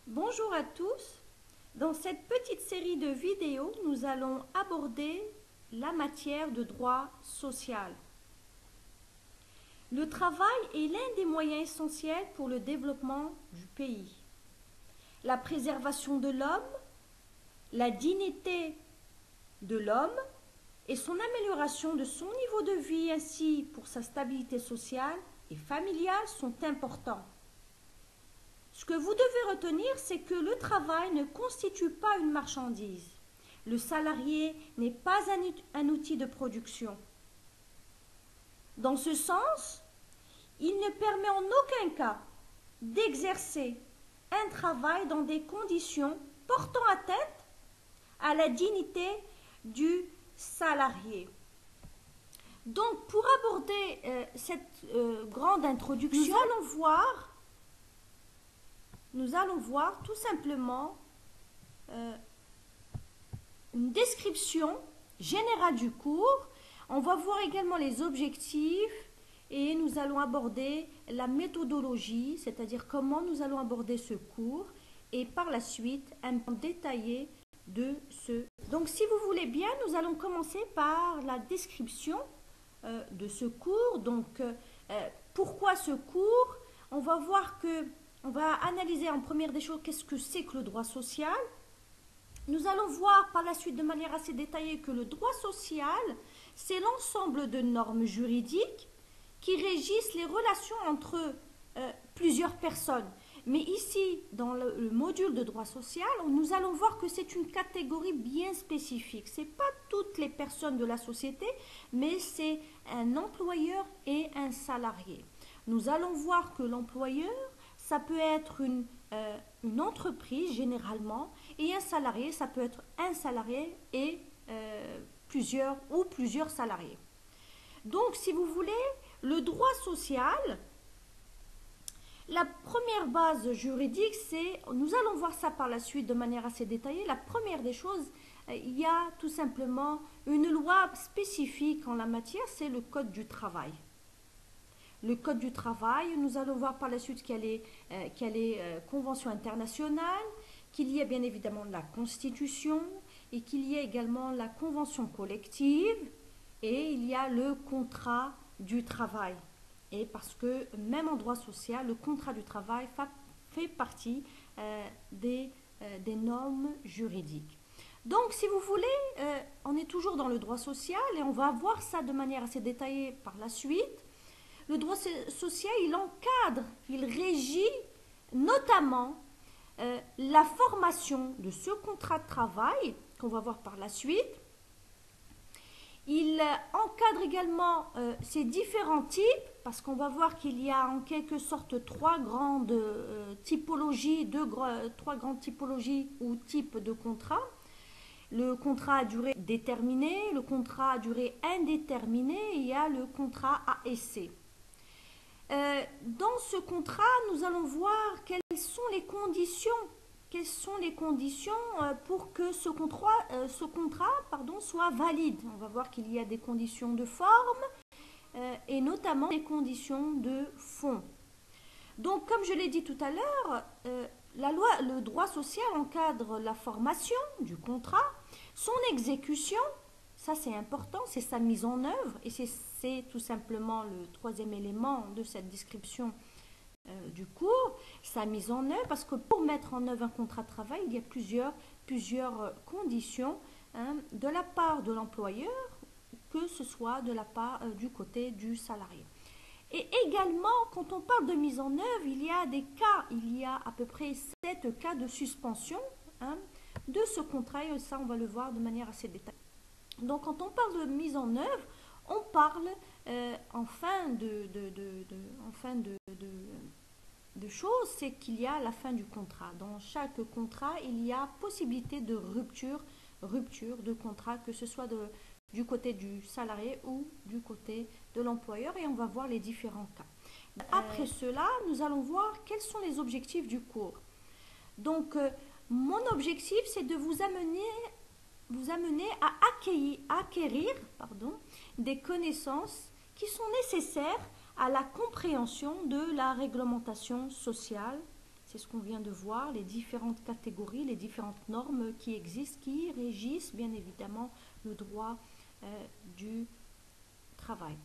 Bonjour à tous. Dans cette petite série de vidéos, nous allons aborder la matière de droit social. Le travail est l'un des moyens essentiels pour le développement du pays. La préservation de l'homme, la dignité de l'homme et son amélioration de son niveau de vie ainsi pour sa stabilité sociale et familiale sont importants. Ce que vous devez retenir, c'est que le travail ne constitue pas une marchandise. Le salarié n'est pas un outil de production. Dans ce sens, il ne permet en aucun cas d'exercer un travail dans des conditions portant atteinte à la dignité du salarié. Donc, pour aborder cette grande introduction, nous allons voir tout simplement une description générale du cours. On va voir également les objectifs et nous allons aborder la méthodologie, c'est-à-dire comment nous allons aborder ce cours et par la suite un plan détaillé de ce. Donc si vous voulez bien, nous allons commencer par la description de ce cours. Donc pourquoi ce cours? On va voir que on va analyser en première des choses qu'est-ce que c'est que le droit social. Nous allons voir par la suite de manière assez détaillée que le droit social, c'est l'ensemble de normes juridiques qui régissent les relations entre plusieurs personnes. Mais ici, dans le module de droit social, nous allons voir que c'est une catégorie bien spécifique. Ce n'est pas toutes les personnes de la société, mais c'est un employeur et un salarié. Nous allons voir que l'employeur, ça peut être une entreprise généralement, et un salarié, ça peut être un salarié et plusieurs salariés. Donc, si vous voulez, le droit social, la première base juridique, c'est, nous allons voir ça par la suite de manière assez détaillée, la première des choses, il y a tout simplement une loi spécifique en la matière, c'est le Code du travail. Le Code du travail, nous allons voir par la suite qu'il y a conventions internationales, qu'il y a bien évidemment la Constitution et qu'il y a également la convention collective et il y a le contrat du travail. Et parce que même en droit social, le contrat du travail fait partie des normes juridiques. Donc, si vous voulez, on est toujours dans le droit social et on va voir ça de manière assez détaillée par la suite. Le droit social, il encadre, il régit notamment la formation de ce contrat de travail qu'on va voir par la suite. Il encadre également ces différents types parce qu'on va voir qu'il y a en quelque sorte trois grandes typologies ou types de contrats. Le contrat à durée déterminée, le contrat à durée indéterminée et il y a le contrat à essai. Dans ce contrat, nous allons voir quelles sont les conditions pour que ce contrat soit valide. On va voir qu'il y a des conditions de forme et notamment des conditions de fond. Donc, comme je l'ai dit tout à l'heure, le droit social encadre la formation du contrat, son exécution. Ça, c'est important, c'est sa mise en œuvre et c'est tout simplement le troisième élément de cette description du cours, sa mise en œuvre, parce que pour mettre en œuvre un contrat de travail, il y a plusieurs conditions de la part de l'employeur, que ce soit de la part du côté du salarié. Et également, quand on parle de mise en œuvre, il y a à peu près 7 cas de suspension de ce contrat, et ça, on va le voir de manière assez détaillée. Donc, quand on parle de mise en œuvre, on parle en fin de choses, c'est qu'il y a la fin du contrat. Dans chaque contrat, il y a possibilité de rupture de contrat, que ce soit du côté du salarié ou du côté de l'employeur, et on va voir les différents cas. Après cela, nous allons voir quels sont les objectifs du cours. Donc, mon objectif, c'est de vous amener à acquérir des connaissances qui sont nécessaires à la compréhension de la réglementation sociale C'est ce qu'on vient de voir, les différentes catégories, les différentes normes qui existent, qui régissent bien évidemment le droit du travail.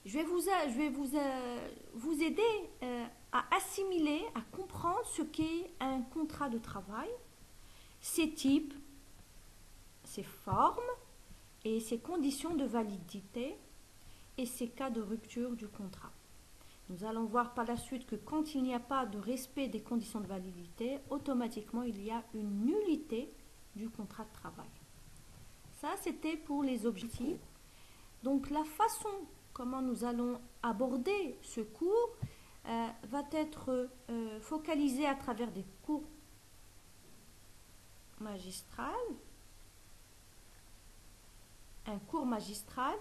Je vais vous aider à assimiler, à comprendre ce qu'est un contrat de travail, ses types, ses formes et ses conditions de validité et ses cas de rupture du contrat. Nous allons voir par la suite que quand il n'y a pas de respect des conditions de validité, automatiquement il y a une nullité du contrat de travail. Ça, c'était pour les objectifs. Donc la façon comment nous allons aborder ce cours va être focalisée à travers des cours magistrales, un cours magistral,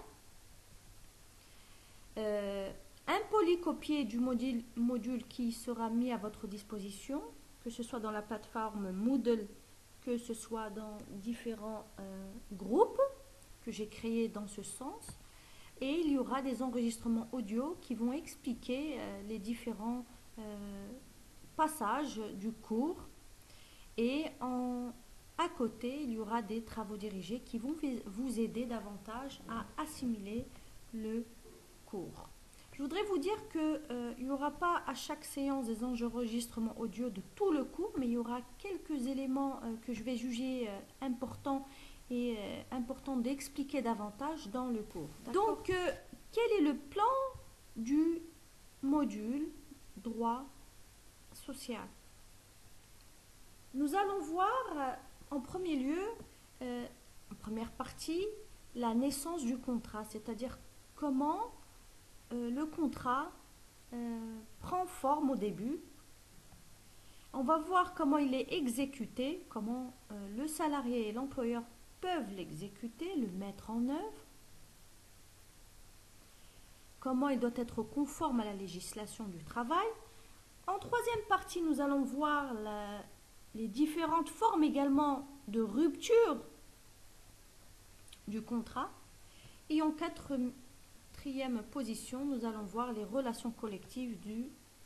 un polycopié du module qui sera mis à votre disposition, que ce soit dans la plateforme Moodle, que ce soit dans différents groupes que j'ai créés dans ce sens. Et il y aura des enregistrements audio qui vont expliquer les différents passages du cours. Et à côté, il y aura des travaux dirigés qui vont vous aider davantage à assimiler le cours. Je voudrais vous dire qu'il n'y aura pas à chaque séance des enregistrements audio de tout le cours, mais il y aura quelques éléments que je vais juger importants et important d'expliquer davantage dans le cours. Donc, quel est le plan du module droit social? Nous allons voir en premier lieu, en première partie, la naissance du contrat, c'est-à-dire comment le contrat prend forme au début. On va voir comment il est exécuté, comment le salarié et l'employeur peuvent l'exécuter, le mettre en œuvre, comment il doit être conforme à la législation du travail. En troisième partie, nous allons voir les différentes formes également de rupture du contrat. Et en quatrième position, nous allons voir les relations collectives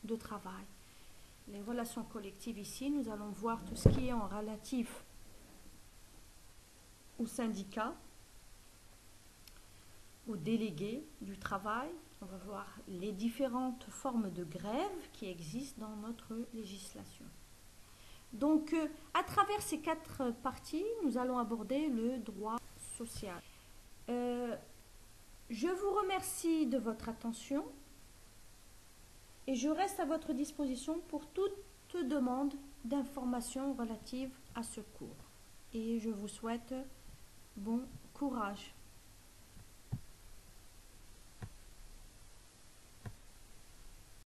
de travail. Les relations collectives ici, nous allons voir tout ce qui est en relatif aux syndicats, aux délégués du travail. On va voir les différentes formes de grève qui existent dans notre législation. Donc, à travers ces quatre parties, nous allons aborder le droit social. Je vous remercie de votre attention et je reste à votre disposition pour toute demande d'informations relatives à ce cours. Et je vous souhaite bon courage.